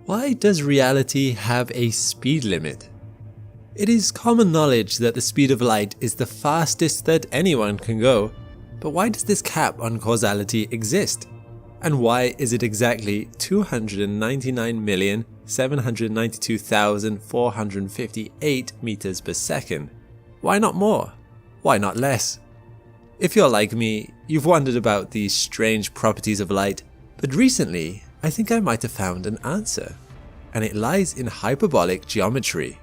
Why does reality have a speed limit? It is common knowledge that the speed of light is the fastest that anyone can go, but why does this cap on causality exist? And why is it exactly 299,792,458 meters per second? Why not more? Why not less? If you're like me, you've wondered about these strange properties of light, but recently I think I might have found an answer, and it lies in hyperbolic geometry.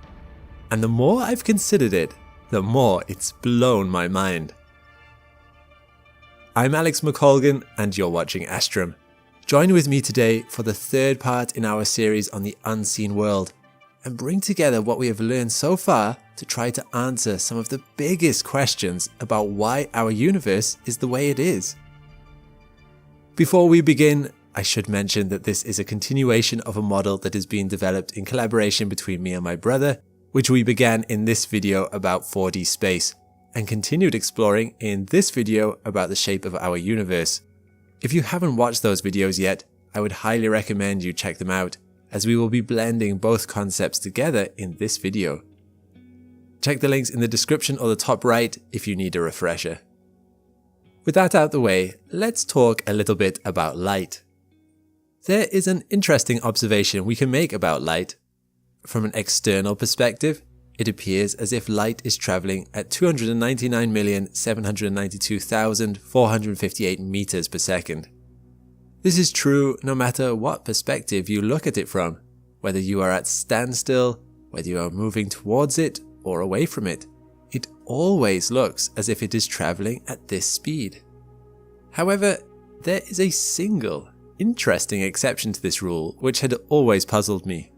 And the more I've considered it, the more it's blown my mind. I'm Alex McColgan and you're watching Astrum. Join with me today for the third part in our series on the unseen world, and bring together what we have learned so far to try to answer some of the biggest questions about why our universe is the way it is. Before we begin, I should mention that this is a continuation of a model that is being developed in collaboration between me and my brother, which we began in this video about 4D space, and continued exploring in this video about the shape of our universe. If you haven't watched those videos yet, I would highly recommend you check them out, as we will be blending both concepts together in this video. Check the links in the description or the top right if you need a refresher. With that out the way, let's talk a little bit about light. There is an interesting observation we can make about light. From an external perspective, it appears as if light is traveling at 299,792,458 meters per second. This is true no matter what perspective you look at it from, whether you are at standstill, whether you are moving towards it or away from it. It always looks as if it is traveling at this speed. However, there is a single interesting exception to this rule which had always puzzled me: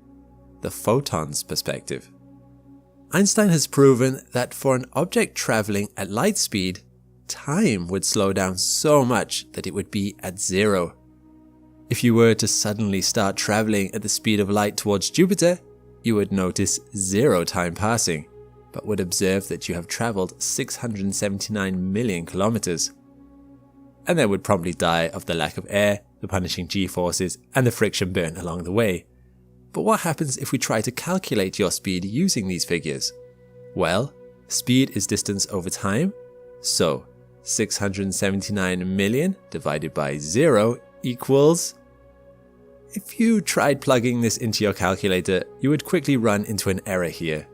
the photon's perspective. Einstein has proven that for an object traveling at light speed, time would slow down so much that it would be at zero. If you were to suddenly start traveling at the speed of light towards Jupiter, you would notice zero time passing, but would observe that you have traveled 679 million kilometers. And then would promptly die of the lack of air, the punishing g-forces, and the friction burn along the way. But what happens if we try to calculate your speed using these figures? Well, speed is distance over time, so 679 million divided by 0 equals... If you tried plugging this into your calculator, you would quickly run into an error here.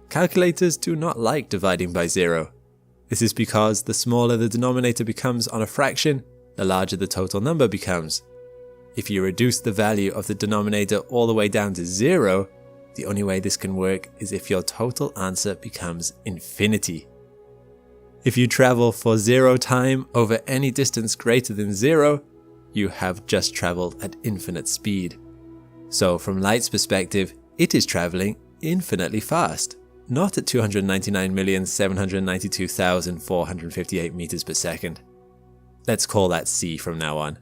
Calculators do not like dividing by 0. This is because the smaller the denominator becomes on a fraction, the larger the total number becomes. If you reduce the value of the denominator all the way down to 0, the only way this can work is if your total answer becomes infinity. If you travel for 0 time over any distance greater than 0, you have just traveled at infinite speed. So from light's perspective, it is traveling infinitely fast, not at 299,792,458 meters per second. Let's call that c from now on.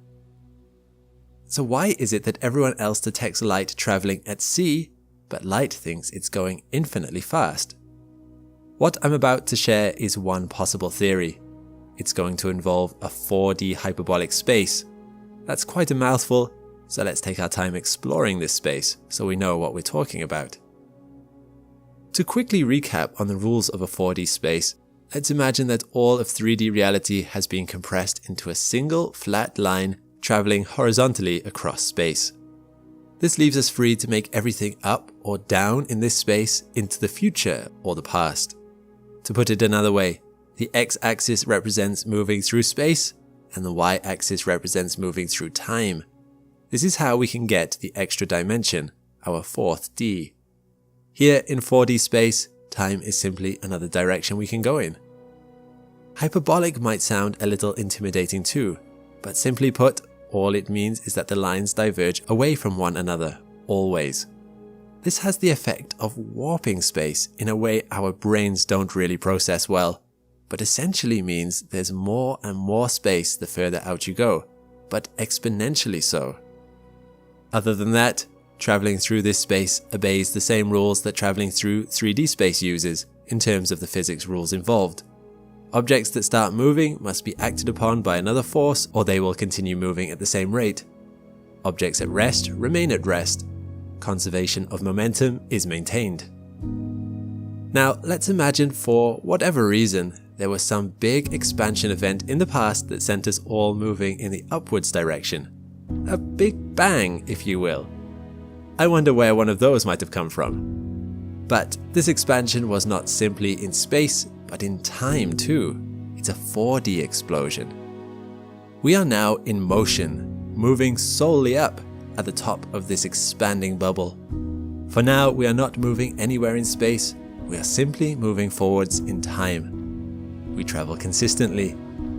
So why is it that everyone else detects light traveling at c, but light thinks it's going infinitely fast? What I'm about to share is one possible theory. It's going to involve a 4D hyperbolic space. That's quite a mouthful, so let's take our time exploring this space so we know what we're talking about. To quickly recap on the rules of a 4D space, let's imagine that all of 3D reality has been compressed into a single flat line traveling horizontally across space. This leaves us free to make everything up or down in this space into the future or the past. To put it another way, the x-axis represents moving through space and the y-axis represents moving through time. This is how we can get the extra dimension, our fourth D. Here in 4D space, time is simply another direction we can go in. Hyperbolic might sound a little intimidating too, but simply put, all it means is that the lines diverge away from one another, always. This has the effect of warping space in a way our brains don't really process well, but essentially means there's more and more space the further out you go, but exponentially so. Other than that, traveling through this space obeys the same rules that traveling through 3D space uses in terms of the physics rules involved. Objects that start moving must be acted upon by another force or they will continue moving at the same rate. Objects at rest remain at rest. conservation of momentum is maintained. Now, let's imagine for whatever reason, there was some big expansion event in the past that sent us all moving in the upwards direction. A big bang, if you will. I wonder where one of those might have come from. But this expansion was not simply in space, but in time too. It's a 4D explosion. We are now in motion, moving solely up at the top of this expanding bubble. For now, we are not moving anywhere in space, we are simply moving forwards in time. We travel consistently,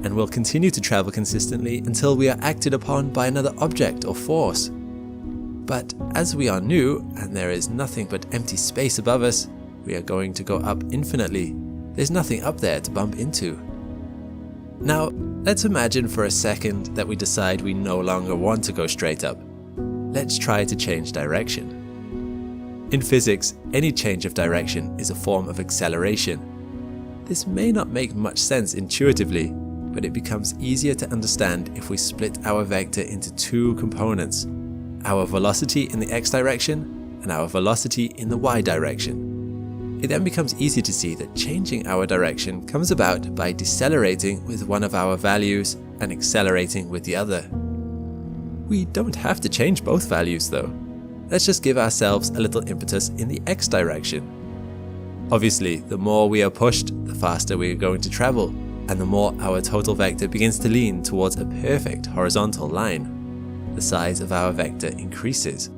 and will continue to travel consistently until we are acted upon by another object or force. But as we are new, and there is nothing but empty space above us, we are going to go up infinitely. There's nothing up there to bump into. Now, let's imagine for a second that we decide we no longer want to go straight up. Let's try to change direction. In physics, any change of direction is a form of acceleration. This may not make much sense intuitively, but it becomes easier to understand if we split our vector into two components, our velocity in the x direction and our velocity in the y direction. It then becomes easy to see that changing our direction comes about by decelerating with one of our values and accelerating with the other. We don't have to change both values though. Let's just give ourselves a little impetus in the x direction. Obviously, the more we are pushed, the faster we are going to travel, and the more our total vector begins to lean towards a perfect horizontal line. The size of our vector increases.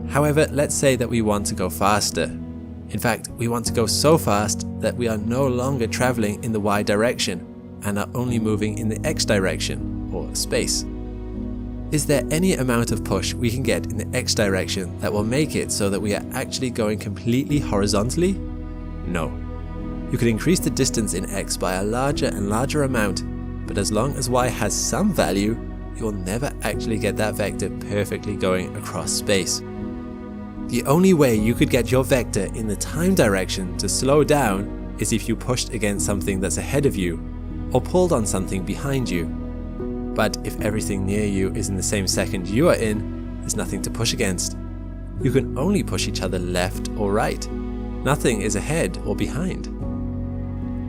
However, let's say that we want to go faster. In fact, we want to go so fast that we are no longer traveling in the y direction and are only moving in the x direction, or space. Is there any amount of push we can get in the x direction that will make it so that we are actually going completely horizontally? No. You could increase the distance in x by a larger and larger amount, but as long as y has some value, you will never actually get that vector perfectly going across space. The only way you could get your vector in the time direction to slow down is if you pushed against something that's ahead of you, or pulled on something behind you. But if everything near you is in the same second you are in, there's nothing to push against. You can only push each other left or right. Nothing is ahead or behind.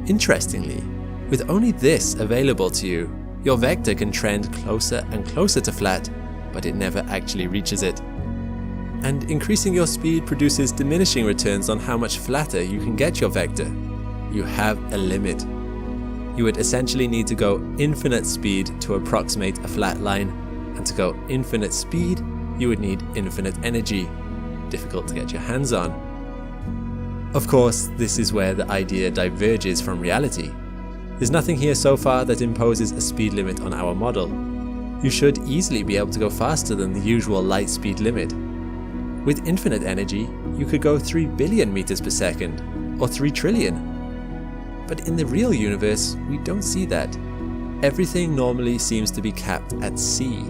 Interestingly, with only this available to you, your vector can trend closer and closer to flat, but it never actually reaches it. And increasing your speed produces diminishing returns on how much flatter you can get your vector. You have a limit. You would essentially need to go infinite speed to approximate a flat line, and to go infinite speed, you would need infinite energy. Difficult to get your hands on. Of course, this is where the idea diverges from reality. There's nothing here so far that imposes a speed limit on our model. You should easily be able to go faster than the usual light speed limit. With infinite energy, you could go 3 billion meters per second, or 3 trillion. But in the real universe, we don't see that. Everything normally seems to be capped at c.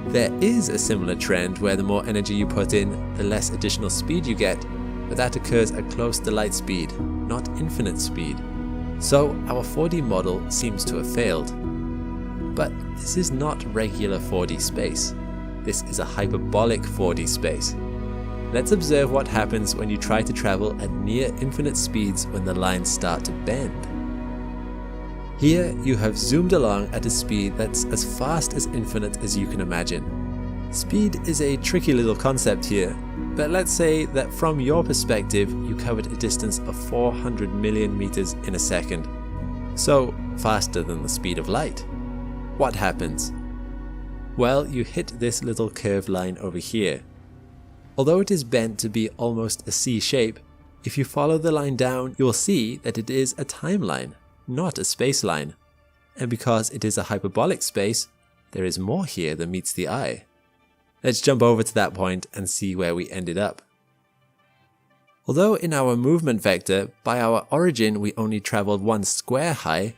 There is a similar trend where the more energy you put in, the less additional speed you get, but that occurs at close to light speed, not infinite speed. So our 4D model seems to have failed. But this is not regular 4D space. This is a hyperbolic 4D space. Let's observe what happens when you try to travel at near infinite speeds when the lines start to bend. Here you have zoomed along at a speed that's as fast as infinite as you can imagine. Speed is a tricky little concept here, but let's say that from your perspective you covered a distance of 400 million meters in a second. So faster than the speed of light. What happens? Well, you hit this little curved line over here. Although it is bent to be almost a C shape, if you follow the line down, you will see that it is a timeline, not a space line. And because it is a hyperbolic space, there is more here than meets the eye. Let's jump over to that point and see where we ended up. Although in our movement vector, by our origin we only traveled 1 square high,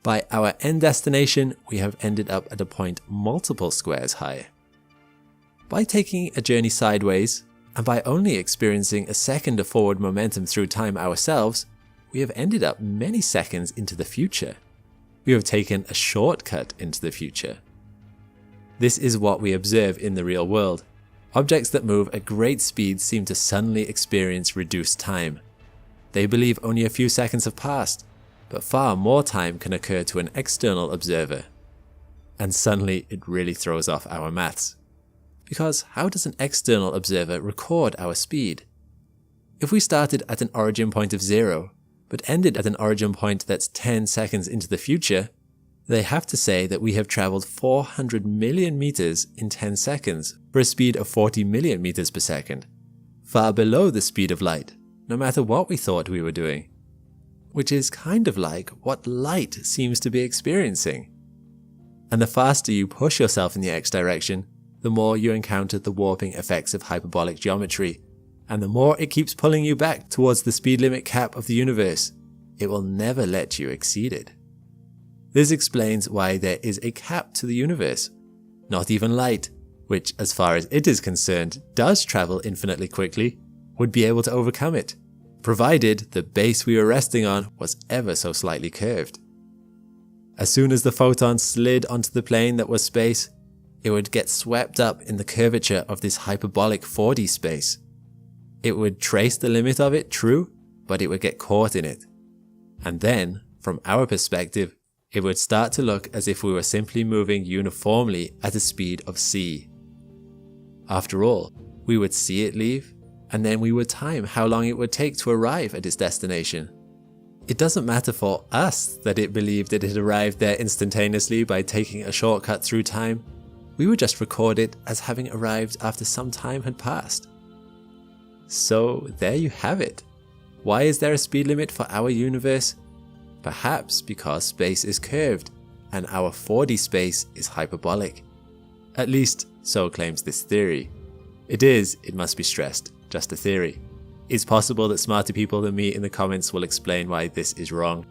by our end destination we have ended up at a point multiple squares high. By taking a journey sideways, and by only experiencing a second of forward momentum through time ourselves, we have ended up many seconds into the future. We have taken a shortcut into the future. This is what we observe in the real world. Objects that move at great speed seem to suddenly experience reduced time. They believe only a few seconds have passed, but far more time can occur to an external observer. And suddenly it really throws off our maths. Because how does an external observer record our speed? If we started at an origin point of 0, but ended at an origin point that's 10 seconds into the future, they have to say that we have travelled 400 million meters in 10 seconds for a speed of 40 million meters per second, far below the speed of light, no matter what we thought we were doing. Which is kind of like what light seems to be experiencing. And the faster you push yourself in the x direction, the more you encounter the warping effects of hyperbolic geometry, and the more it keeps pulling you back towards the speed limit cap of the universe. It will never let you exceed it. This explains why there is a cap to the universe. Not even light, which as far as it is concerned does travel infinitely quickly, would be able to overcome it, provided the base we were resting on was ever so slightly curved. As soon as the photon slid onto the plane that was space, it would get swept up in the curvature of this hyperbolic 4D space. It would trace the limit of it, true, but it would get caught in it. And then, from our perspective, it would start to look as if we were simply moving uniformly at a speed of c. After all, we would see it leave, and then we would time how long it would take to arrive at its destination. It doesn't matter for us that it believed it had arrived there instantaneously by taking a shortcut through time. We would just record it as having arrived after some time had passed. So there you have it. Why is there a speed limit for our universe? Perhaps because space is curved and our 4D space is hyperbolic. At least, so claims this theory. It is, it must be stressed, just a theory. It's possible that smarter people than me in the comments will explain why this is wrong.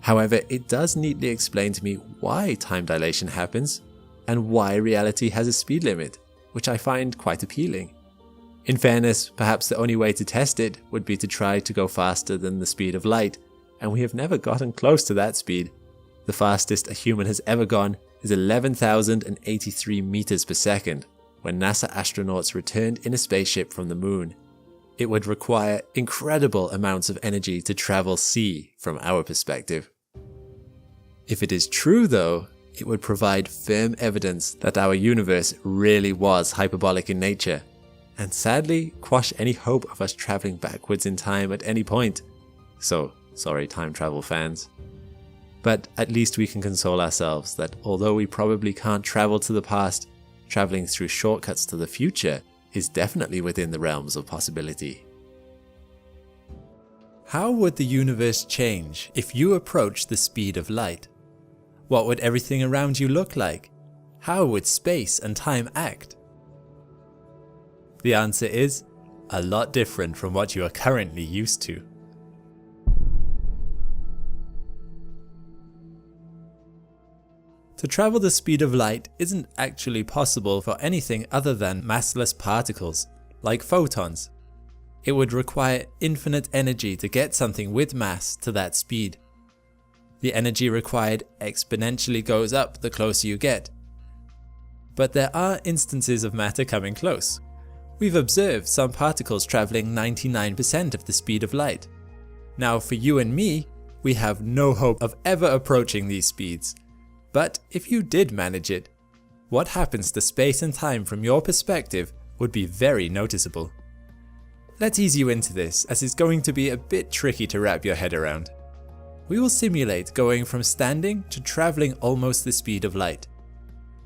However, it does neatly explain to me why time dilation happens and why reality has a speed limit, which I find quite appealing. In fairness, perhaps the only way to test it would be to try to go faster than the speed of light, and we have never gotten close to that speed. The fastest a human has ever gone is 11,083 meters per second, when NASA astronauts returned in a spaceship from the moon. It would require incredible amounts of energy to travel c from our perspective. If it is true though, it would provide firm evidence that our universe really was hyperbolic in nature, and sadly quash any hope of us traveling backwards in time at any point. So, sorry time travel fans. But at least we can console ourselves that although we probably can't travel to the past, traveling through shortcuts to the future is definitely within the realms of possibility. How would the universe change if you approach the speed of light? What would everything around you look like? How would space and time act? The answer is a lot different from what you are currently used to. To travel the speed of light isn't actually possible for anything other than massless particles, like photons. It would require infinite energy to get something with mass to that speed. The energy required exponentially goes up the closer you get. But there are instances of matter coming close. We've observed some particles traveling 99% of the speed of light. Now for you and me, we have no hope of ever approaching these speeds. But if you did manage it, what happens to space and time from your perspective would be very noticeable. Let's ease you into this, as it's going to be a bit tricky to wrap your head around. We will simulate going from standing to traveling almost the speed of light.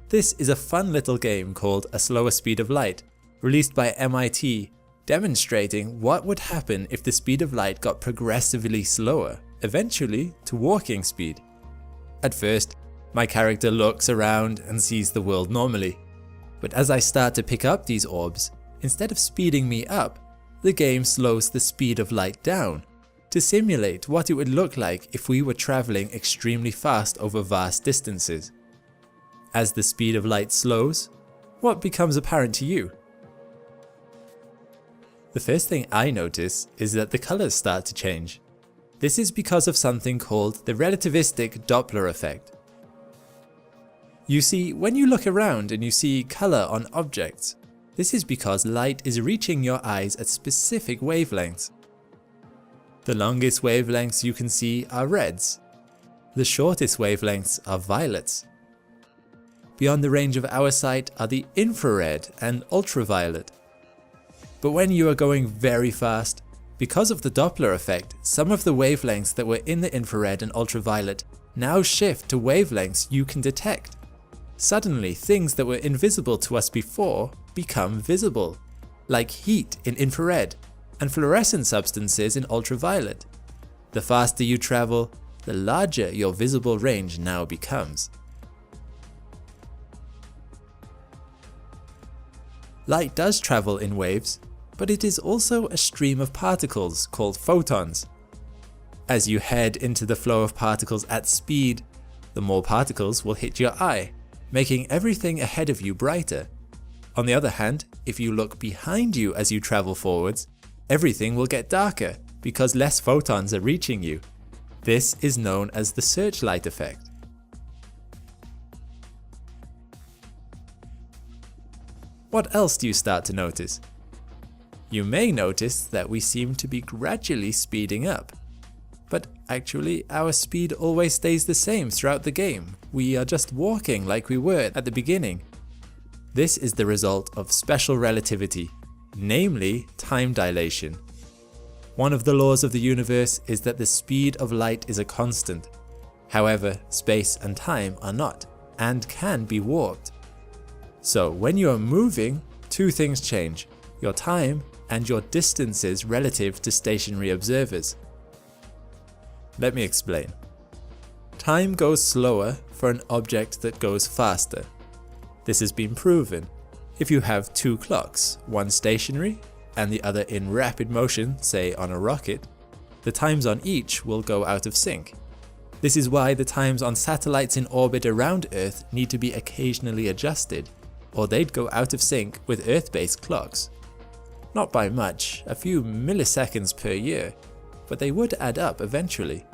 This is a fun little game called A Slower Speed of Light, released by MIT, demonstrating what would happen if the speed of light got progressively slower, eventually to walking speed. At first, my character looks around and sees the world normally, but as I start to pick up these orbs, instead of speeding me up, the game slows the speed of light down to simulate what it would look like if we were traveling extremely fast over vast distances. As the speed of light slows, what becomes apparent to you? The first thing I notice is that the colors start to change. This is because of something called the relativistic Doppler effect. You see, when you look around and you see color on objects, This is because light is reaching your eyes at specific wavelengths. The longest wavelengths you can see are reds. The shortest wavelengths are violets. Beyond the range of our sight are the infrared and ultraviolet. But when you are going very fast, because of the Doppler effect, some of the wavelengths that were in the infrared and ultraviolet now shift to wavelengths you can detect. Suddenly, things that were invisible to us before become visible, like heat in infrared and fluorescent substances in ultraviolet. The faster you travel, the larger your visible range now becomes. Light does travel in waves, but it is also a stream of particles called photons. As you head into the flow of particles at speed, the more particles will hit your eye, making everything ahead of you brighter. On the other hand, if you look behind you as you travel forwards, everything will get darker because less photons are reaching you. This is known as the searchlight effect. What else do you start to notice? You may notice that we seem to be gradually speeding up. But actually, our speed always stays the same throughout the game. We are just walking like we were at the beginning. This is the result of special relativity, namely time dilation. One of the laws of the universe is that the speed of light is a constant. However, space and time are not, and can be warped. So when you are moving, two things change: your time and your distances relative to stationary observers. Let me explain. Time goes slower for an object that goes faster. This has been proven. If you have two clocks, one stationary and the other in rapid motion, say on a rocket, the times on each will go out of sync. This is why the times on satellites in orbit around Earth need to be occasionally adjusted, or they'd go out of sync with Earth-based clocks. Not by much, a few milliseconds per year, but they would add up eventually.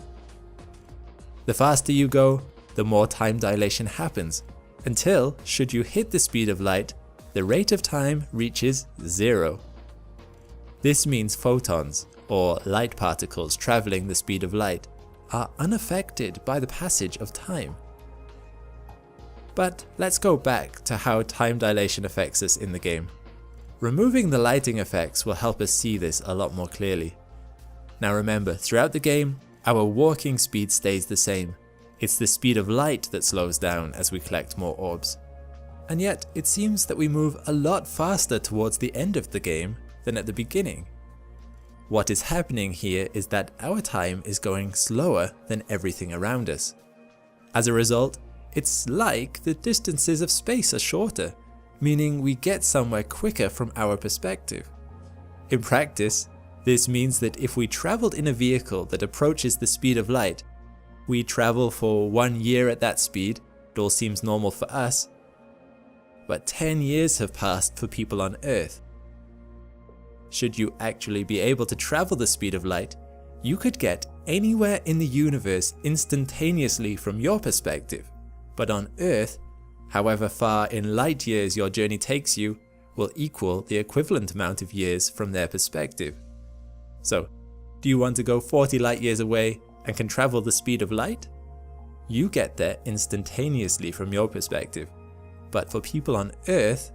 The faster you go, the more time dilation happens, until, should you hit the speed of light, the rate of time reaches 0. This means photons, or light particles traveling the speed of light, are unaffected by the passage of time. But let's go back to how time dilation affects us in the game. Removing the lighting effects will help us see this a lot more clearly. Now remember, throughout the game, our walking speed stays the same. It's the speed of light that slows down as we collect more orbs. And yet, it seems that we move a lot faster towards the end of the game than at the beginning. What is happening here is that our time is going slower than everything around us. As a result, it's like the distances of space are shorter, meaning we get somewhere quicker from our perspective. In practice, this means that if we traveled in a vehicle that approaches the speed of light, we travel for 1 year at that speed, it all seems normal for us, but 10 years have passed for people on Earth. Should you actually be able to travel the speed of light, you could get anywhere in the universe instantaneously from your perspective, but on Earth, however far in light years your journey takes you, will equal the equivalent amount of years from their perspective. So, do you want to go 40 light years away and can travel the speed of light? You get there instantaneously from your perspective, but for people on Earth,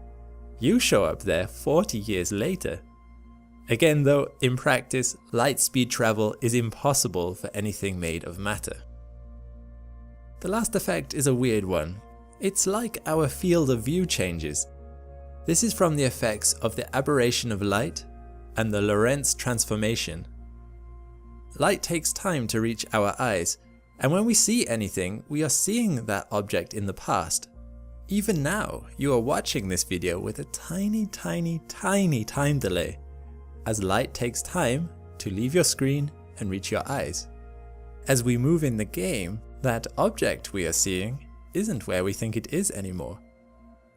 you show up there 40 years later. Again though, in practice, light speed travel is impossible for anything made of matter. The last effect is a weird one. It's like our field of view changes. This is from the effects of the aberration of light and the Lorentz transformation. Light takes time to reach our eyes, and when we see anything, we are seeing that object in the past. Even now, you are watching this video with a tiny time delay, as light takes time to leave your screen and reach your eyes. As we move in the game, that object we are seeing isn't where we think it is anymore.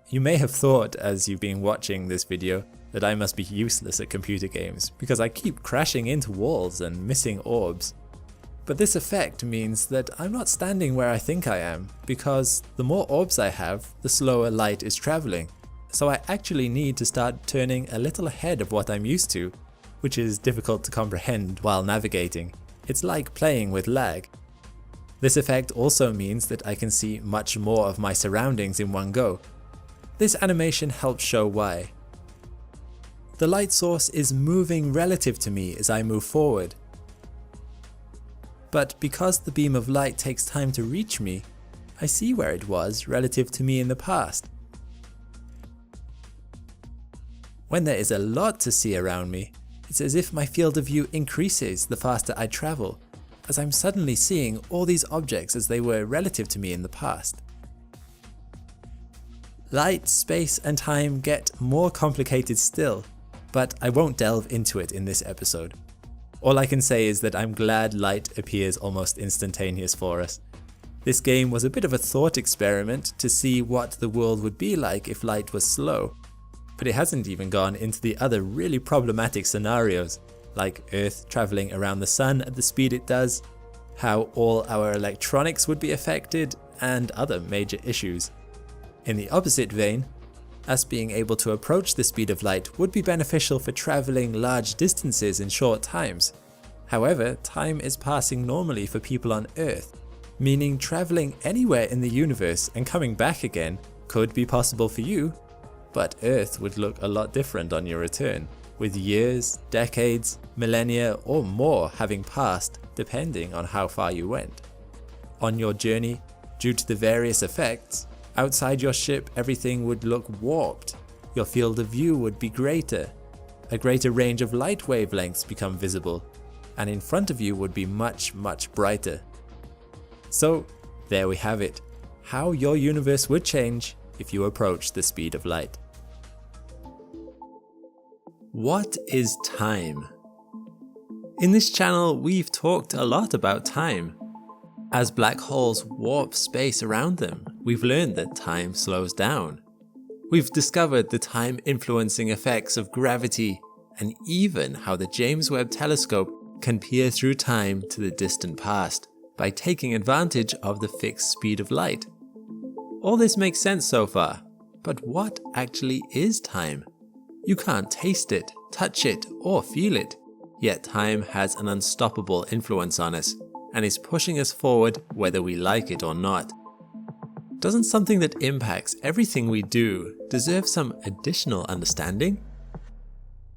You may have thought as you've been watching this video that I must be useless at computer games because I keep crashing into walls and missing orbs. But this effect means that I'm not standing where I think I am, because the more orbs I have, the slower light is traveling, so I actually need to start turning a little ahead of what I'm used to, which is difficult to comprehend while navigating. It's like playing with lag. This effect also means that I can see much more of my surroundings in one go. This animation helps show why. The light source is moving relative to me as I move forward. But because the beam of light takes time to reach me, I see where it was relative to me in the past. When there is a lot to see around me, it's as if my field of view increases the faster I travel, as I'm suddenly seeing all these objects as they were relative to me in the past. Light, space, and time get more complicated still, but I won't delve into it in this episode. All I can say is that I'm glad light appears almost instantaneous for us. This game was a bit of a thought experiment to see what the world would be like if light was slow, but it hasn't even gone into the other really problematic scenarios, like Earth traveling around the sun at the speed it does, how all our electronics would be affected, and other major issues. In the opposite vein, us being able to approach the speed of light would be beneficial for traveling large distances in short times. However, time is passing normally for people on Earth, meaning traveling anywhere in the universe and coming back again could be possible for you, but Earth would look a lot different on your return, with years, decades, millennia, or more having passed depending on how far you went. On your journey, due to the various effects, outside your ship everything would look warped, your field of view would be greater, a greater range of light wavelengths become visible, and in front of you would be much, much brighter. So there we have it, how your universe would change if you approach the speed of light. What is time? In this channel we've talked a lot about time. As black holes warp space around them, we've learned that time slows down. We've discovered the time-influencing effects of gravity, and even how the James Webb Telescope can peer through time to the distant past by taking advantage of the fixed speed of light. All this makes sense so far, but what actually is time? You can't taste it, touch it, or feel it, yet time has an unstoppable influence on us, and is pushing us forward whether we like it or not. Doesn't something that impacts everything we do deserve some additional understanding?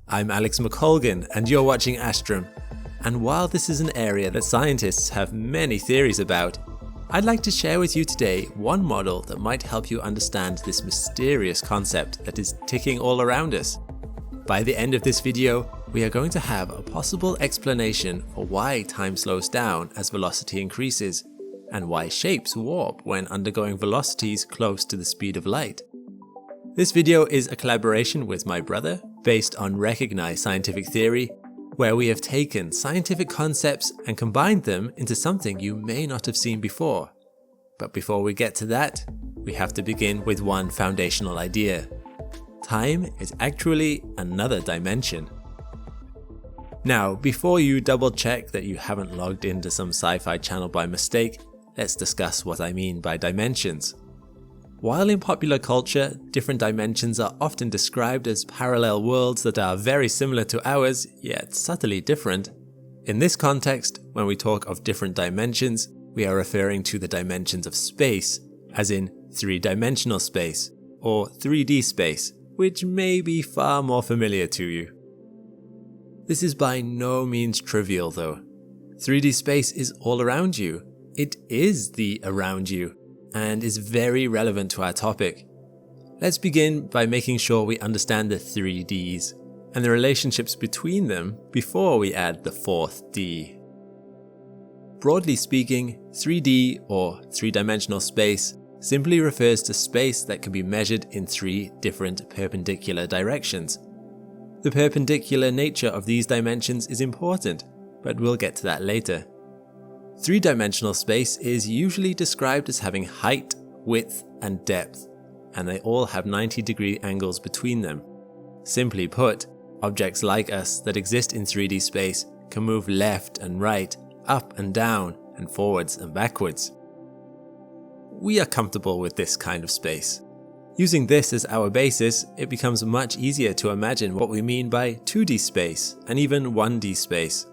I'm Alex McColgan and you're watching Astrum, and while this is an area that scientists have many theories about, I'd like to share with you today one model that might help you understand this mysterious concept that is ticking all around us. By the end of this video, we are going to have a possible explanation for why time slows down as velocity increases, and why shapes warp when undergoing velocities close to the speed of light. This video is a collaboration with my brother, based on recognized scientific theory, where we have taken scientific concepts and combined them into something you may not have seen before. But before we get to that, we have to begin with one foundational idea. Time is actually another dimension. Now, before you double check that you haven't logged into some sci-fi channel by mistake, let's discuss what I mean by dimensions. While in popular culture, different dimensions are often described as parallel worlds that are very similar to ours, yet subtly different, in this context, when we talk of different dimensions, we are referring to the dimensions of space, as in three-dimensional space, or 3D space, which may be far more familiar to you. This is by no means trivial though. 3D space is all around you. It is the around you, and is very relevant to our topic. Let's begin by making sure we understand the 3Ds, and the relationships between them before we add the fourth D. Broadly speaking, 3D or three-dimensional space simply refers to space that can be measured in three different perpendicular directions. The perpendicular nature of these dimensions is important, but we'll get to that later. Three-dimensional space is usually described as having height, width, and depth, and they all have 90-degree angles between them. Simply put, objects like us that exist in 3D space can move left and right, up and down, and forwards and backwards. We are comfortable with this kind of space. Using this as our basis, it becomes much easier to imagine what we mean by 2D space and even 1D space.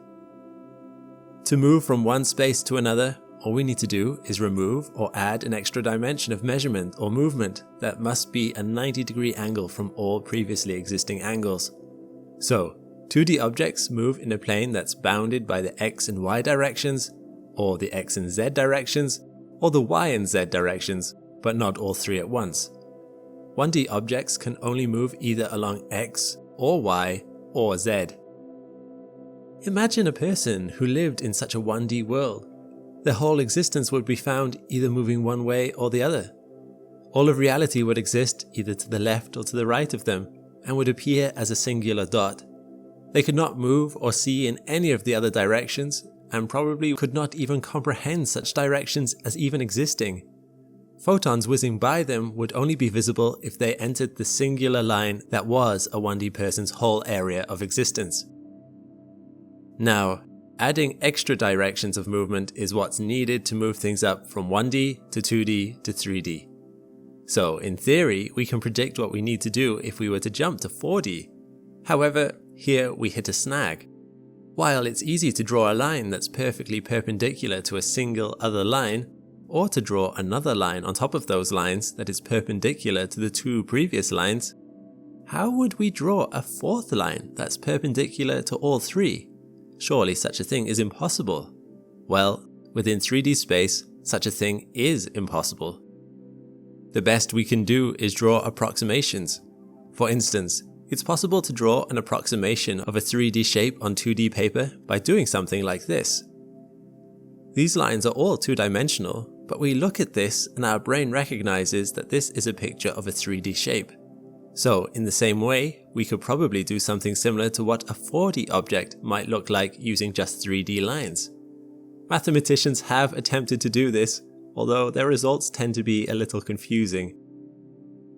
To move from one space to another, all we need to do is remove or add an extra dimension of measurement or movement that must be a 90-degree angle from all previously existing angles. So, 2D objects move in a plane that's bounded by the X and Y directions, or the X and Z directions, or the Y and Z directions, but not all three at once. 1D objects can only move either along X or Y or Z. Imagine a person who lived in such a 1D world. Their whole existence would be found either moving one way or the other. All of reality would exist either to the left or to the right of them, and would appear as a singular dot. They could not move or see in any of the other directions, and probably could not even comprehend such directions as even existing. Photons whizzing by them would only be visible if they entered the singular line that was a 1D person's whole area of existence. Now, adding extra directions of movement is what's needed to move things up from 1D to 2D to 3D. So, in theory, we can predict what we need to do if we were to jump to 4D. However, here we hit a snag. While it's easy to draw a line that's perfectly perpendicular to a single other line, or to draw another line on top of those lines that is perpendicular to the two previous lines, how would we draw a fourth line that's perpendicular to all three? Surely such a thing is impossible. Well, within 3D space, such a thing is impossible. The best we can do is draw approximations. For instance, it's possible to draw an approximation of a 3D shape on 2D paper by doing something like this. These lines are all two-dimensional, but we look at this and our brain recognizes that this is a picture of a 3D shape. So, in the same way, we could probably do something similar to what a 4D object might look like using just 3D lines. Mathematicians have attempted to do this, although their results tend to be a little confusing.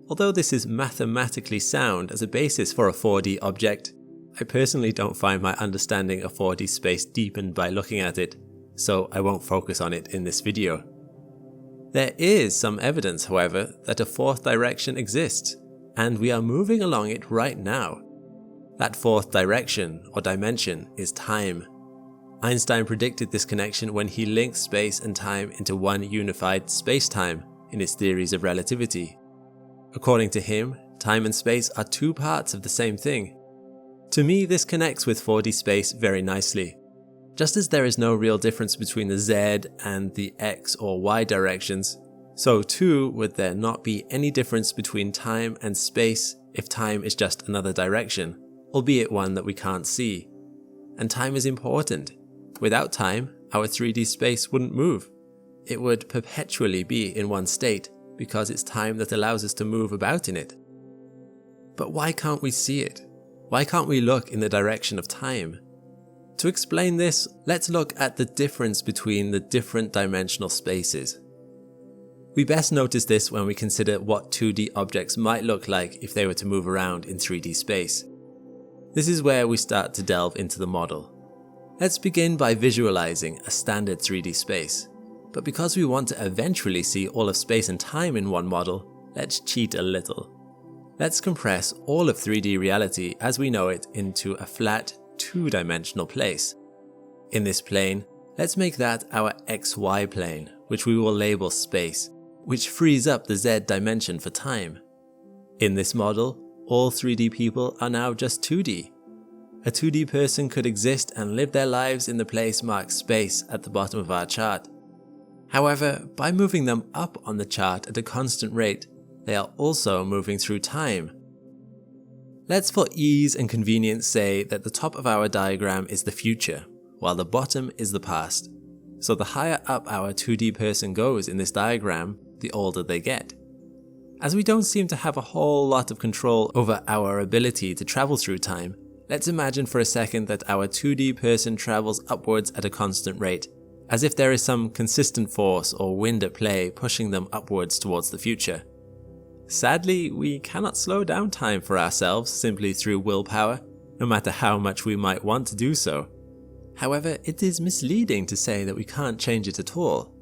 Although this is mathematically sound as a basis for a 4D object, I personally don't find my understanding of 4D space deepened by looking at it, so I won't focus on it in this video. There is some evidence, however, that a fourth direction exists, and we are moving along it right now. That fourth direction, or dimension, is time. Einstein predicted this connection when he linked space and time into one unified space-time in his theories of relativity. According to him, time and space are two parts of the same thing. To me, this connects with 4D space very nicely. Just as there is no real difference between the Z and the X or Y directions, so too would there not be any difference between time and space if time is just another direction, albeit one that we can't see. And time is important. Without time, our 3D space wouldn't move. It would perpetually be in one state, because it's time that allows us to move about in it. But why can't we see it? Why can't we look in the direction of time? To explain this, let's look at the difference between the different dimensional spaces. We best notice this when we consider what 2D objects might look like if they were to move around in 3D space. This is where we start to delve into the model. Let's begin by visualizing a standard 3D space. But because we want to eventually see all of space and time in one model, let's cheat a little. Let's compress all of 3D reality as we know it into a flat, two-dimensional place. In this plane, let's make that our XY plane, which we will label space, which frees up the Z dimension for time. In this model, all 3D people are now just 2D. A 2D person could exist and live their lives in the place marked space at the bottom of our chart. However, by moving them up on the chart at a constant rate, they are also moving through time. Let's for ease and convenience say that the top of our diagram is the future, while the bottom is the past. So the higher up our 2D person goes in this diagram, the older they get. As we don't seem to have a whole lot of control over our ability to travel through time, let's imagine for a second that our 2D person travels upwards at a constant rate, as if there is some consistent force or wind at play pushing them upwards towards the future. Sadly, we cannot slow down time for ourselves simply through willpower, no matter how much we might want to do so. However, it is misleading to say that we can't change it at all.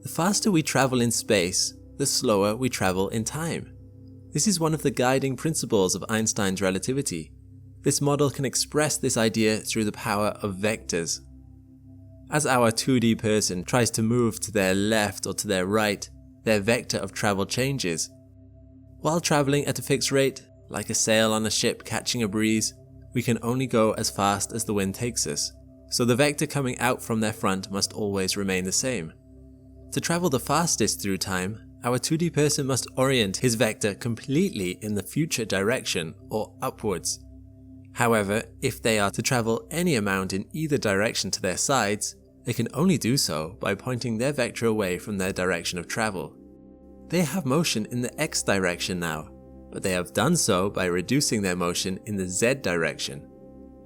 The faster we travel in space, the slower we travel in time. This is one of the guiding principles of Einstein's relativity. This model can express this idea through the power of vectors. As our 2D person tries to move to their left or to their right, their vector of travel changes. While traveling at a fixed rate, like a sail on a ship catching a breeze, we can only go as fast as the wind takes us, so the vector coming out from their front must always remain the same. To travel the fastest through time, our 2D person must orient his vector completely in the future direction or upwards. However, if they are to travel any amount in either direction to their sides, they can only do so by pointing their vector away from their direction of travel. They have motion in the x direction now, but they have done so by reducing their motion in the z direction.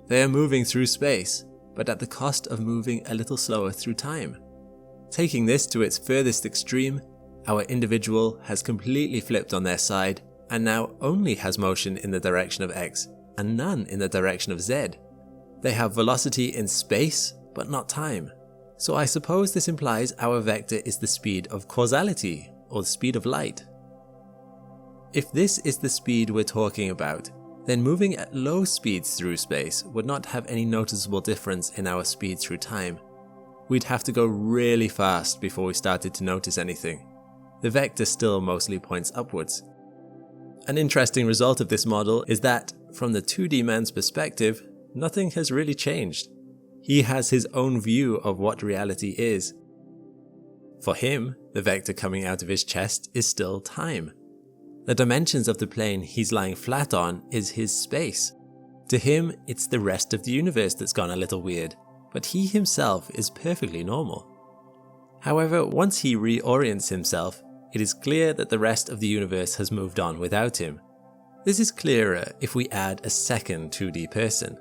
They are moving through space, but at the cost of moving a little slower through time. Taking this to its furthest extreme, our individual has completely flipped on their side and now only has motion in the direction of x and none in the direction of z. They have velocity in space, but not time. So I suppose this implies our vector is the speed of causality, or the speed of light. If this is the speed we're talking about, then moving at low speeds through space would not have any noticeable difference in our speed through time. We'd have to go really fast before we started to notice anything. The vector still mostly points upwards. An interesting result of this model is that, from the 2D man's perspective, nothing has really changed. He has his own view of what reality is. For him, the vector coming out of his chest is still time. The dimensions of the plane he's lying flat on is his space. To him, it's the rest of the universe that's gone a little weird, but he himself is perfectly normal. However, once he reorients himself, it is clear that the rest of the universe has moved on without him. This is clearer if we add a second 2D person.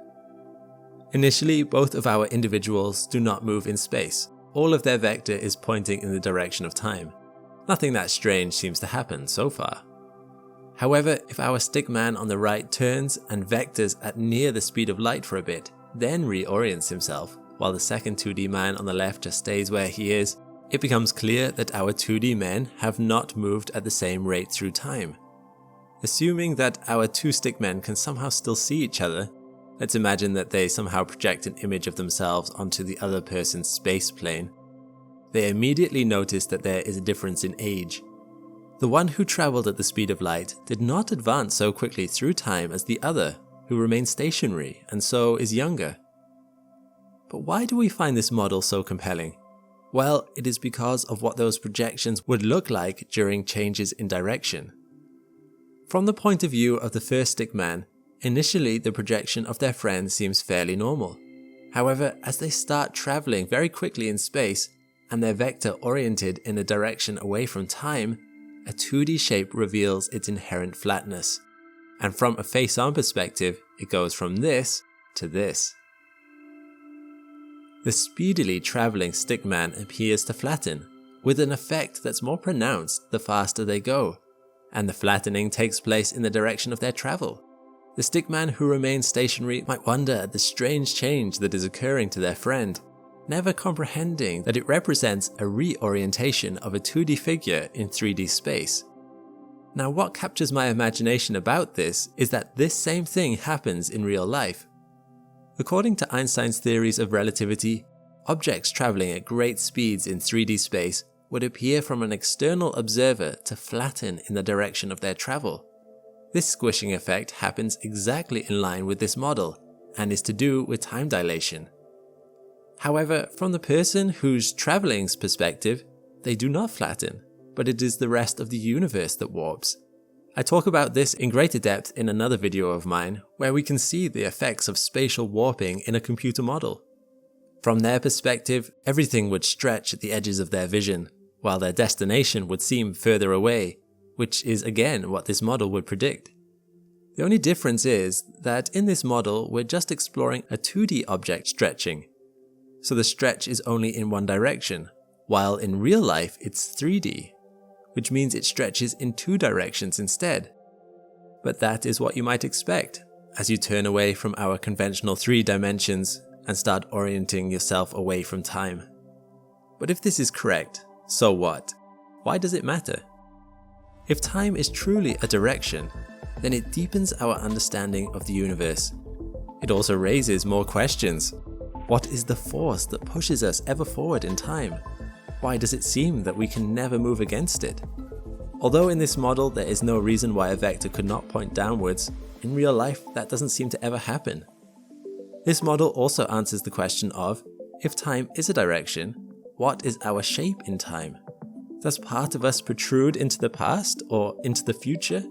Initially, both of our individuals do not move in space. All of their vector is pointing in the direction of time. Nothing that strange seems to happen so far. However, if our stick man on the right turns and vectors at near the speed of light for a bit, then reorients himself, while the second 2D man on the left just stays where he is, it becomes clear that our 2D men have not moved at the same rate through time. Assuming that our two stick men can somehow still see each other, let's imagine that they somehow project an image of themselves onto the other person's space plane. They immediately notice that there is a difference in age. The one who traveled at the speed of light did not advance so quickly through time as the other, who remained stationary and so is younger. But why do we find this model so compelling? Well, it is because of what those projections would look like during changes in direction. From the point of view of the first stick man, initially the projection of their friend seems fairly normal. However, as they start traveling very quickly in space, and their vector oriented in a direction away from time, a 2D shape reveals its inherent flatness. And from a face-on perspective, it goes from this to this. The speedily traveling stickman appears to flatten, with an effect that's more pronounced the faster they go, and the flattening takes place in the direction of their travel. The stickman who remains stationary might wonder at the strange change that is occurring to their friend, never comprehending that it represents a reorientation of a 2D figure in 3D space. Now, what captures my imagination about this is that this same thing happens in real life. According to Einstein's theories of relativity, objects traveling at great speeds in 3D space would appear from an external observer to flatten in the direction of their travel. This squishing effect happens exactly in line with this model, and is to do with time dilation. However, from the person who's traveling's perspective, they do not flatten, but it is the rest of the universe that warps. I talk about this in greater depth in another video of mine, where we can see the effects of spatial warping in a computer model. From their perspective, everything would stretch at the edges of their vision, while their destination would seem further away, which is again what this model would predict. The only difference is that in this model we're just exploring a 2D object stretching, so the stretch is only in one direction, while in real life it's 3D, which means it stretches in two directions instead. But that is what you might expect as you turn away from our conventional 3 dimensions and start orienting yourself away from time. But if this is correct, so what? Why does it matter? If time is truly a direction, then it deepens our understanding of the universe. It also raises more questions. What is the force that pushes us ever forward in time? Why does it seem that we can never move against it? Although in this model there is no reason why a vector could not point downwards, in real life that doesn't seem to ever happen. This model also answers the question of, if time is a direction, what is our shape in time? Does part of us protrude into the past or into the future?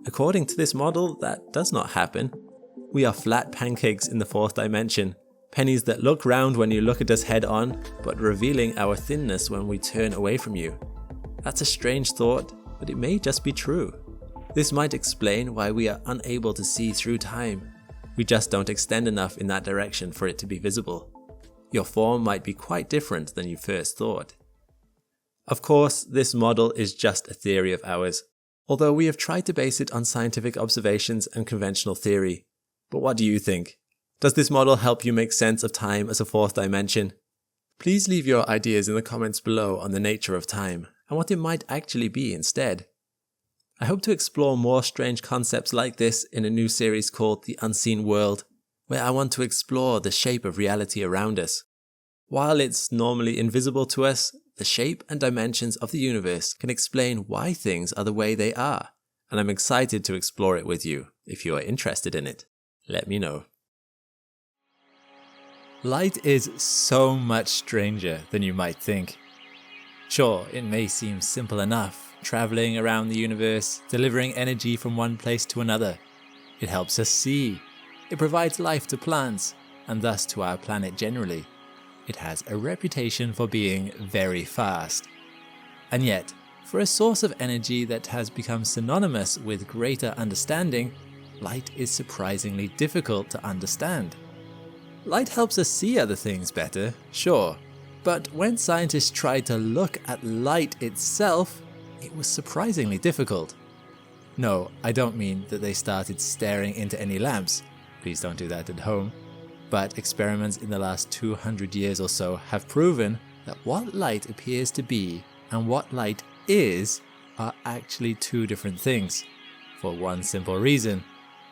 According to this model, that does not happen. We are flat pancakes in the fourth dimension, pennies that look round when you look at us head on, but revealing our thinness when we turn away from you. That's a strange thought, but it may just be true. This might explain why we are unable to see through time. We just don't extend enough in that direction for it to be visible. Your form might be quite different than you first thought. Of course, this model is just a theory of ours, although we have tried to base it on scientific observations and conventional theory. But what do you think? Does this model help you make sense of time as a fourth dimension? Please leave your ideas in the comments below on the nature of time and what it might actually be instead. I hope to explore more strange concepts like this in a new series called The Unseen World, where I want to explore the shape of reality around us. While it's normally invisible to us, the shape and dimensions of the universe can explain why things are the way they are, and I'm excited to explore it with you. If you are interested in it, let me know. Light is so much stranger than you might think. Sure, it may seem simple enough, traveling around the universe, delivering energy from one place to another. It helps us see. It provides life to plants, and thus to our planet generally. It has a reputation for being very fast. And yet, for a source of energy that has become synonymous with greater understanding, light is surprisingly difficult to understand. Light helps us see other things better, sure, but when scientists tried to look at light itself, it was surprisingly difficult. No, I don't mean that they started staring into any lamps. Please don't do that at home. But experiments in the last 200 years or so have proven that what light appears to be and what light is are actually two different things. For one simple reason.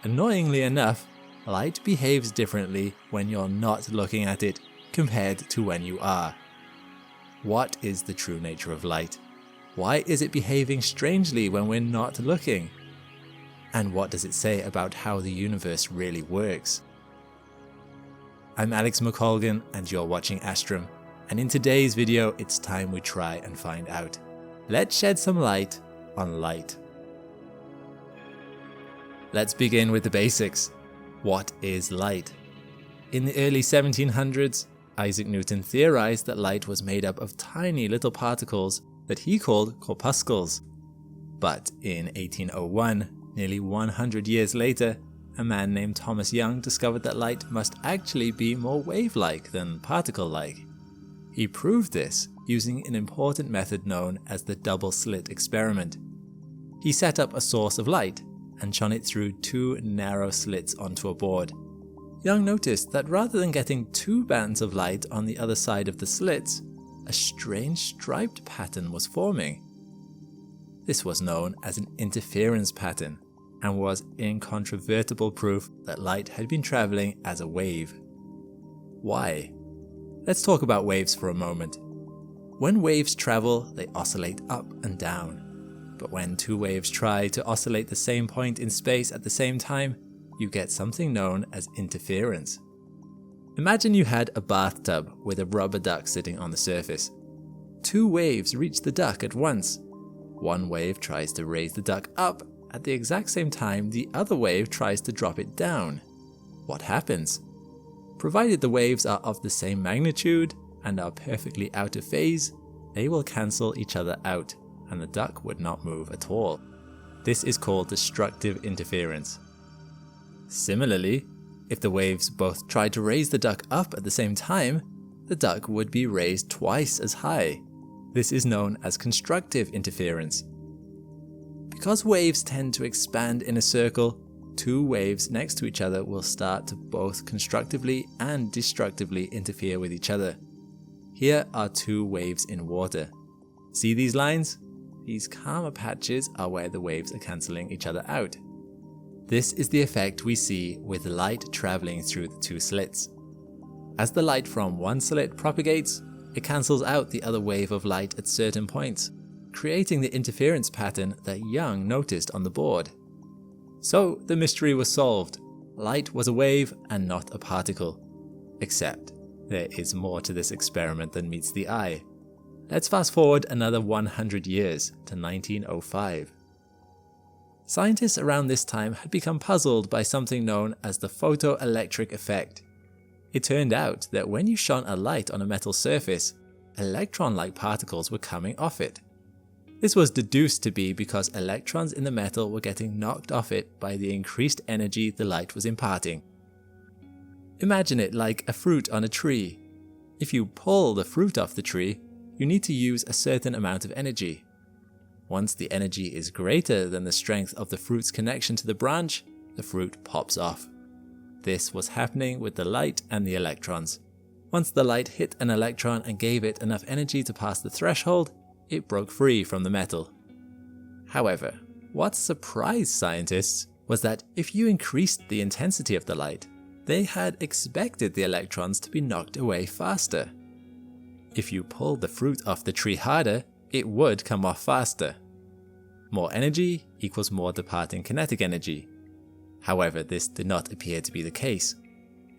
Annoyingly enough, light behaves differently when you're not looking at it compared to when you are. What is the true nature of light? Why is it behaving strangely when we're not looking? And what does it say about how the universe really works? I'm Alex McColgan and you're watching Astrum, and in today's video it's time we try and find out. Let's shed some light on light. Let's begin with the basics. What is light? In the early 1700s, Isaac Newton theorized that light was made up of tiny little particles that he called corpuscles. But in 1801, nearly 100 years later, a man named Thomas Young discovered that light must actually be more wave-like than particle-like. He proved this using an important method known as the double-slit experiment. He set up a source of light and shone it through two narrow slits onto a board. Young noticed that rather than getting two bands of light on the other side of the slits, a strange striped pattern was forming. This was known as an interference pattern, and was incontrovertible proof that light had been traveling as a wave. Why? Let's talk about waves for a moment. When waves travel, they oscillate up and down. But when two waves try to oscillate the same point in space at the same time, you get something known as interference. Imagine you had a bathtub with a rubber duck sitting on the surface. Two waves reach the duck at once. One wave tries to raise the duck up. At the exact same time, the other wave tries to drop it down. What happens? Provided the waves are of the same magnitude and are perfectly out of phase, they will cancel each other out, and the duck would not move at all. This is called destructive interference. Similarly, if the waves both tried to raise the duck up at the same time, the duck would be raised twice as high. This is known as constructive interference. Because waves tend to expand in a circle, two waves next to each other will start to both constructively and destructively interfere with each other. Here are two waves in water. See these lines? these calmer patches are where the waves are cancelling each other out. This is the effect we see with light travelling through the two slits. As the light from one slit propagates, it cancels out the other wave of light at certain points, creating the interference pattern that Young noticed on the board. So the mystery was solved. Light was a wave and not a particle. Except, there is more to this experiment than meets the eye. Let's fast forward another 100 years to 1905. Scientists around this time had become puzzled by something known as the photoelectric effect. It turned out that when you shone a light on a metal surface, electron-like particles were coming off it. This was deduced to be because electrons in the metal were getting knocked off it by the increased energy the light was imparting. Imagine it like a fruit on a tree. If you pull the fruit off the tree, you need to use a certain amount of energy. Once the energy is greater than the strength of the fruit's connection to the branch, the fruit pops off. This was happening with the light and the electrons. Once the light hit an electron and gave it enough energy to pass the threshold, it broke free from the metal. However, what surprised scientists was that if you increased the intensity of the light, they had expected the electrons to be knocked away faster. If you pulled the fruit off the tree harder, it would come off faster. More energy equals more departing kinetic energy. However, this did not appear to be the case.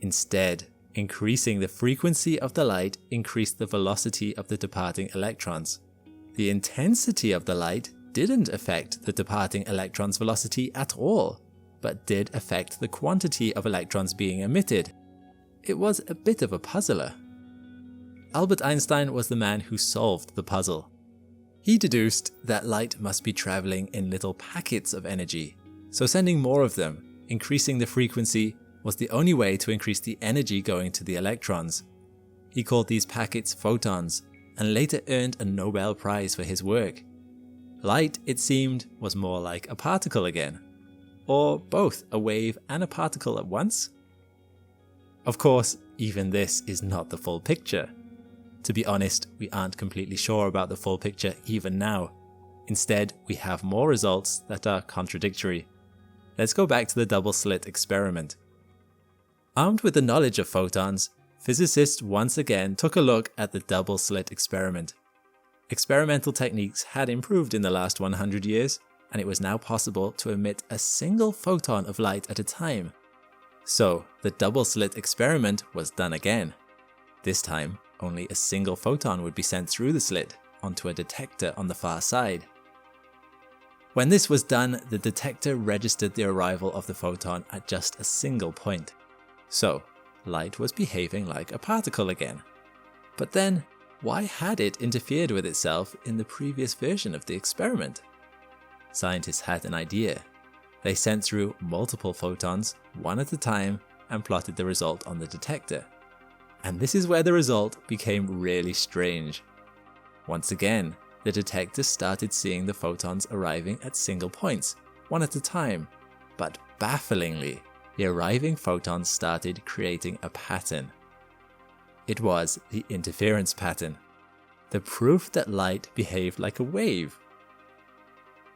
Instead, increasing the frequency of the light increased the velocity of the departing electrons. The intensity of the light didn't affect the departing electron's velocity at all, but did affect the quantity of electrons being emitted. It was a bit of a puzzler. Albert Einstein was the man who solved the puzzle. He deduced that light must be traveling in little packets of energy, so sending more of them, increasing the frequency, was the only way to increase the energy going to the electrons. He called these packets photons, and later earned a Nobel Prize for his work. Light, it seemed, was more like a particle again. Or both a wave and a particle at once? Of course, even this is not the full picture. To be honest, we aren't completely sure about the full picture even now. Instead, we have more results that are contradictory. Let's go back to the double slit experiment. Armed with the knowledge of photons, physicists once again took a look at the double slit experiment. Experimental techniques had improved in the last 100 years, and it was now possible to emit a single photon of light at a time. So, the double slit experiment was done again. This time, only a single photon would be sent through the slit onto a detector on the far side. When this was done, the detector registered the arrival of the photon at just a single point. So, light was behaving like a particle again. But then, why had it interfered with itself in the previous version of the experiment? Scientists had an idea. They sent through multiple photons, one at a time, and plotted the result on the detector. And this is where the result became really strange. Once again, the detector started seeing the photons arriving at single points, one at a time. But bafflingly, the arriving photons started creating a pattern. It was the interference pattern, the proof that light behaved like a wave.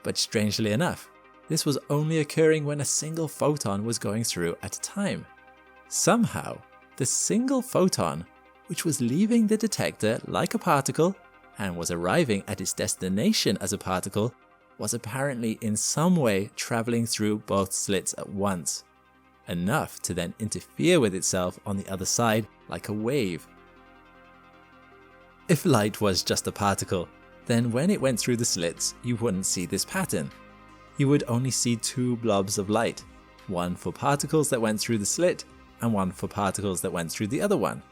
But strangely enough, this was only occurring when a single photon was going through at a time. Somehow, the single photon, which was leaving the detector like a particle and was arriving at its destination as a particle, was apparently in some way traveling through both slits at once, enough to then interfere with itself on the other side like a wave. If light was just a particle, then when it went through the slits, you wouldn't see this pattern. You would only see two blobs of light, one for particles that went through the slit, and one for particles that went through the other one.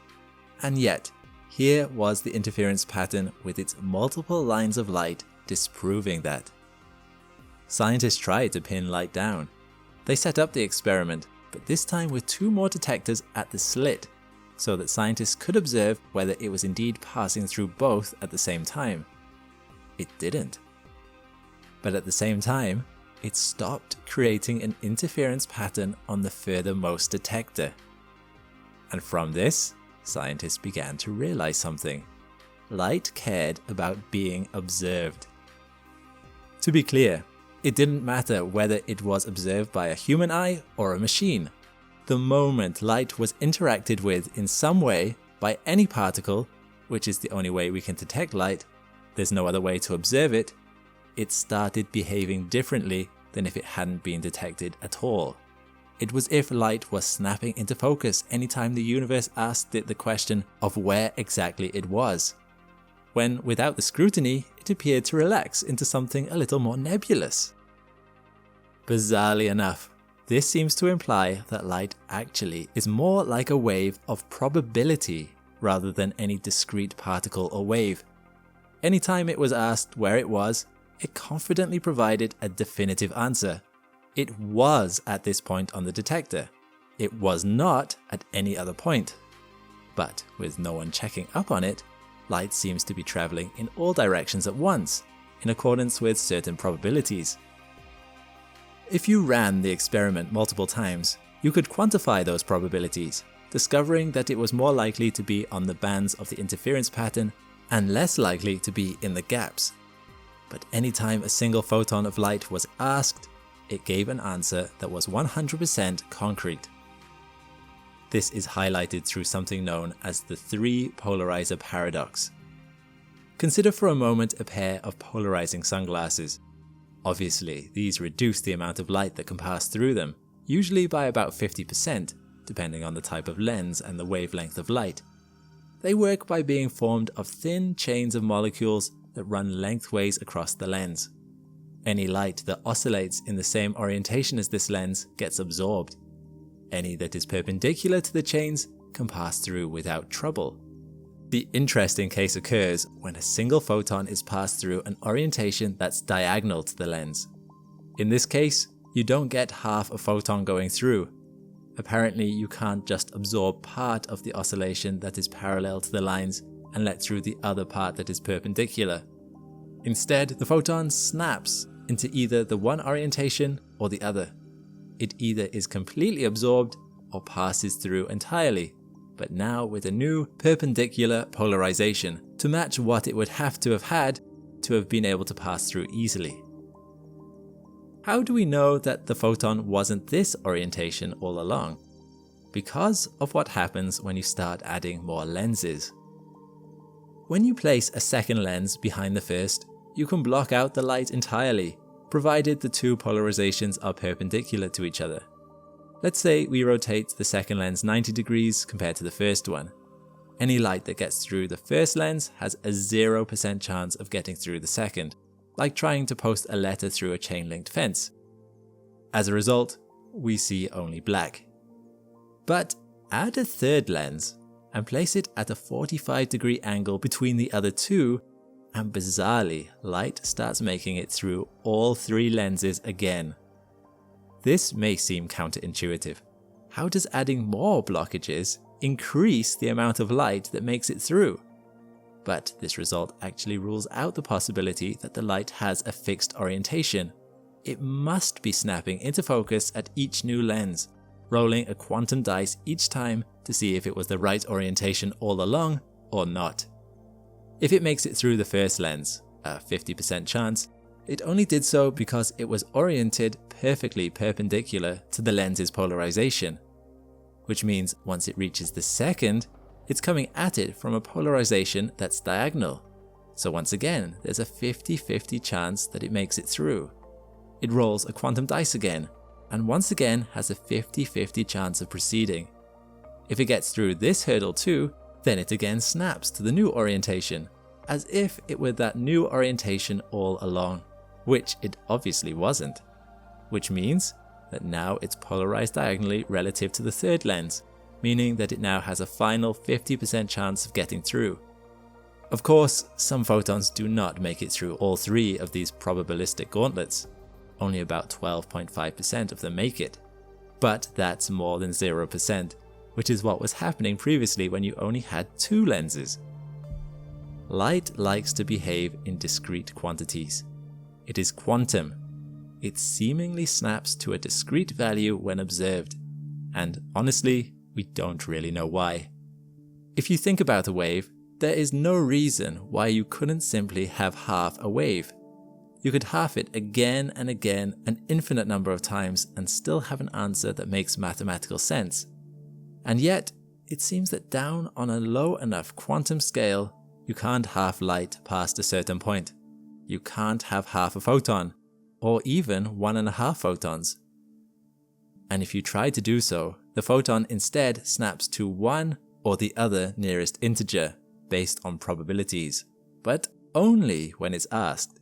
And yet, here was the interference pattern with its multiple lines of light disproving that. Scientists tried to pin light down. They set up the experiment, but this time with two more detectors at the slit, so that scientists could observe whether it was indeed passing through both at the same time. It didn't. But at the same time, it stopped creating an interference pattern on the furthermost detector. And from this, scientists began to realize something. Light cared about being observed. To be clear, it didn't matter whether it was observed by a human eye or a machine. The moment light was interacted with in some way by any particle, which is the only way we can detect light, there's no other way to observe it, it started behaving differently than if it hadn't been detected at all. It was if light was snapping into focus anytime the universe asked it the question of where exactly it was, when without the scrutiny it appeared to relax into something a little more nebulous. Bizarrely enough, this seems to imply that light actually is more like a wave of probability rather than any discrete particle or wave. Anytime it was asked where it was, it confidently provided a definitive answer. It was at this point on the detector. It was not at any other point. But with no one checking up on it, light seems to be traveling in all directions at once, in accordance with certain probabilities. If you ran the experiment multiple times, you could quantify those probabilities, discovering that it was more likely to be on the bands of the interference pattern and less likely to be in the gaps. But anytime a single photon of light was asked, it gave an answer that was 100% concrete. This is highlighted through something known as the three polarizer paradox. Consider for a moment a pair of polarizing sunglasses. Obviously, these reduce the amount of light that can pass through them, usually by about 50%, depending on the type of lens and the wavelength of light. They work by being formed of thin chains of molecules that run lengthways across the lens. Any light that oscillates in the same orientation as this lens gets absorbed. Any that is perpendicular to the chains can pass through without trouble. The interesting case occurs when a single photon is passed through an orientation that's diagonal to the lens. In this case, you don't get half a photon going through. Apparently, you can't just absorb part of the oscillation that is parallel to the lines and let through the other part that is perpendicular. Instead, the photon snaps into either the one orientation or the other. It either is completely absorbed or passes through entirely, but now with a new perpendicular polarization to match what it would have had to have been able to pass through easily. How do we know that the photon wasn't this orientation all along? Because of what happens when you start adding more lenses. When you place a second lens behind the first, you can block out the light entirely, provided the two polarizations are perpendicular to each other. Let's say we rotate the second lens 90 degrees compared to the first one. Any light that gets through the first lens has a 0% chance of getting through the second, like trying to post a letter through a chain-linked fence. As a result, we see only black. But add a third lens and place it at a 45-degree angle between the other two, and bizarrely, light starts making it through all three lenses again. This may seem counterintuitive. How does adding more blockages increase the amount of light that makes it through? But this result actually rules out the possibility that the light has a fixed orientation. It must be snapping into focus at each new lens, rolling a quantum dice each time to see if it was the right orientation all along or not. If it makes it through the first lens, a 50% chance, it only did so because it was oriented perfectly perpendicular to the lens's polarization, which means once it reaches the second, it's coming at it from a polarization that's diagonal. So once again, there's a 50-50 chance that it makes it through. It rolls a quantum dice again, and once again has a 50-50 chance of proceeding. If it gets through this hurdle too, then it again snaps to the new orientation, as if it were that new orientation all along, which it obviously wasn't. Which means that now it's polarized diagonally relative to the third lens, meaning that it now has a final 50% chance of getting through. Of course, some photons do not make it through all three of these probabilistic gauntlets. Only about 12.5% of them make it. But that's more than 0%, which is what was happening previously when you only had two lenses. Light likes to behave in discrete quantities. It is quantum. It seemingly snaps to a discrete value when observed, and honestly, we don't really know why. If you think about a wave, there is no reason why you couldn't simply have half a wave. You could half it again and again an infinite number of times and still have an answer that makes mathematical sense. And yet, it seems that down on a low enough quantum scale, you can't half light past a certain point. You can't have half a photon, or even 1.5 photons. And if you try to do so, the photon instead snaps to one or the other nearest integer, based on probabilities, but only when it's asked.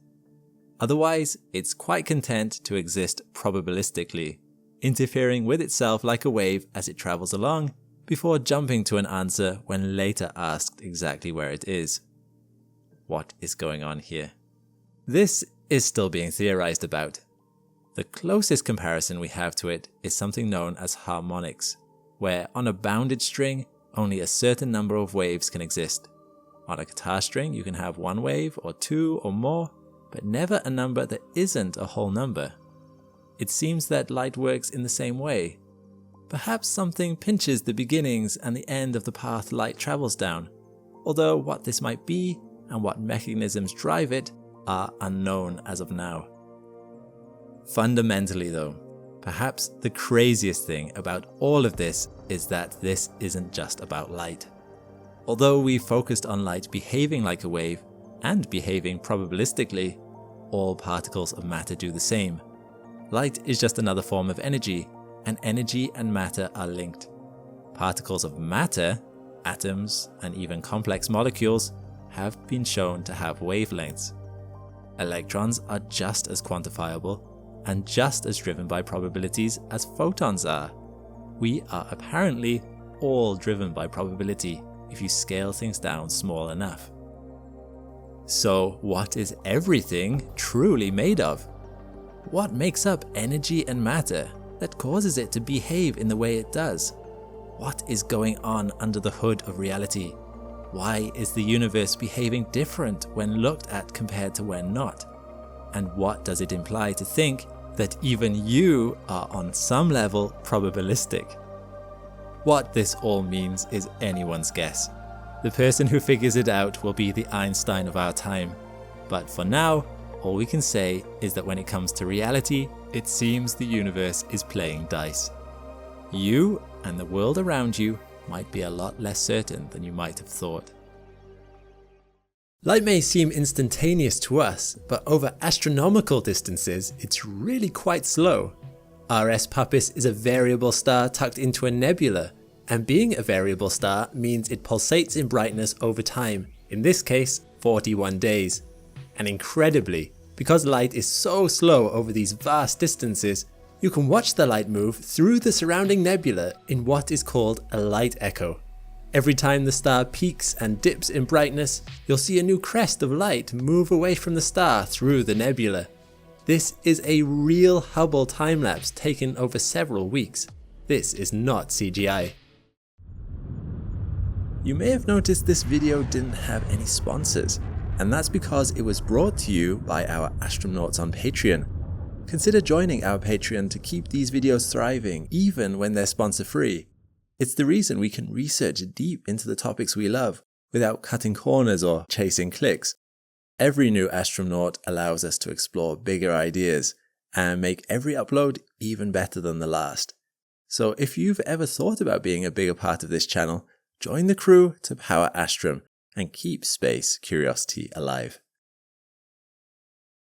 Otherwise, it's quite content to exist probabilistically, interfering with itself like a wave as it travels along, before jumping to an answer when later asked exactly where it is. What is going on here? This is still being theorized about. The closest comparison we have to it is something known as harmonics, where on a bounded string, only a certain number of waves can exist. On a guitar string, you can have one wave or two or more, but never a number that isn't a whole number. It seems that light works in the same way. Perhaps something pinches the beginnings and the end of the path light travels down, although what this might be and what mechanisms drive it are unknown as of now. Fundamentally though, perhaps the craziest thing about all of this is that this isn't just about light. Although we focused on light behaving like a wave and behaving probabilistically, all particles of matter do the same. Light is just another form of energy, and energy and matter are linked. Particles of matter, atoms, and even complex molecules have been shown to have wavelengths. Electrons are just as quantifiable and just as driven by probabilities as photons are. We are apparently all driven by probability if you scale things down small enough. So what is everything truly made of? What makes up energy and matter that causes it to behave in the way it does? What is going on under the hood of reality? Why is the universe behaving different when looked at compared to when not? And what does it imply to think that even you are on some level probabilistic? What this all means is anyone's guess. The person who figures it out will be the Einstein of our time. But for now, all we can say is that when it comes to reality, it seems the universe is playing dice. You and the world around you might be a lot less certain than you might have thought. Light may seem instantaneous to us, but over astronomical distances, it's really quite slow. RS Puppis is a variable star tucked into a nebula, and being a variable star means it pulsates in brightness over time, in this case 41 days. And incredibly, because light is so slow over these vast distances, you can watch the light move through the surrounding nebula in what is called a light echo. Every time the star peaks and dips in brightness, you'll see a new crest of light move away from the star through the nebula. This is a real Hubble time-lapse taken over several weeks. This is not CGI. You may have noticed this video didn't have any sponsors, and that's because it was brought to you by our astronauts on Patreon. Consider joining our Patreon to keep these videos thriving, even when they're sponsor-free. It's the reason we can research deep into the topics we love, without cutting corners or chasing clicks. Every new astronaut allows us to explore bigger ideas, and make every upload even better than the last. So if you've ever thought about being a bigger part of this channel, join the crew to power Astrum and keep space curiosity alive.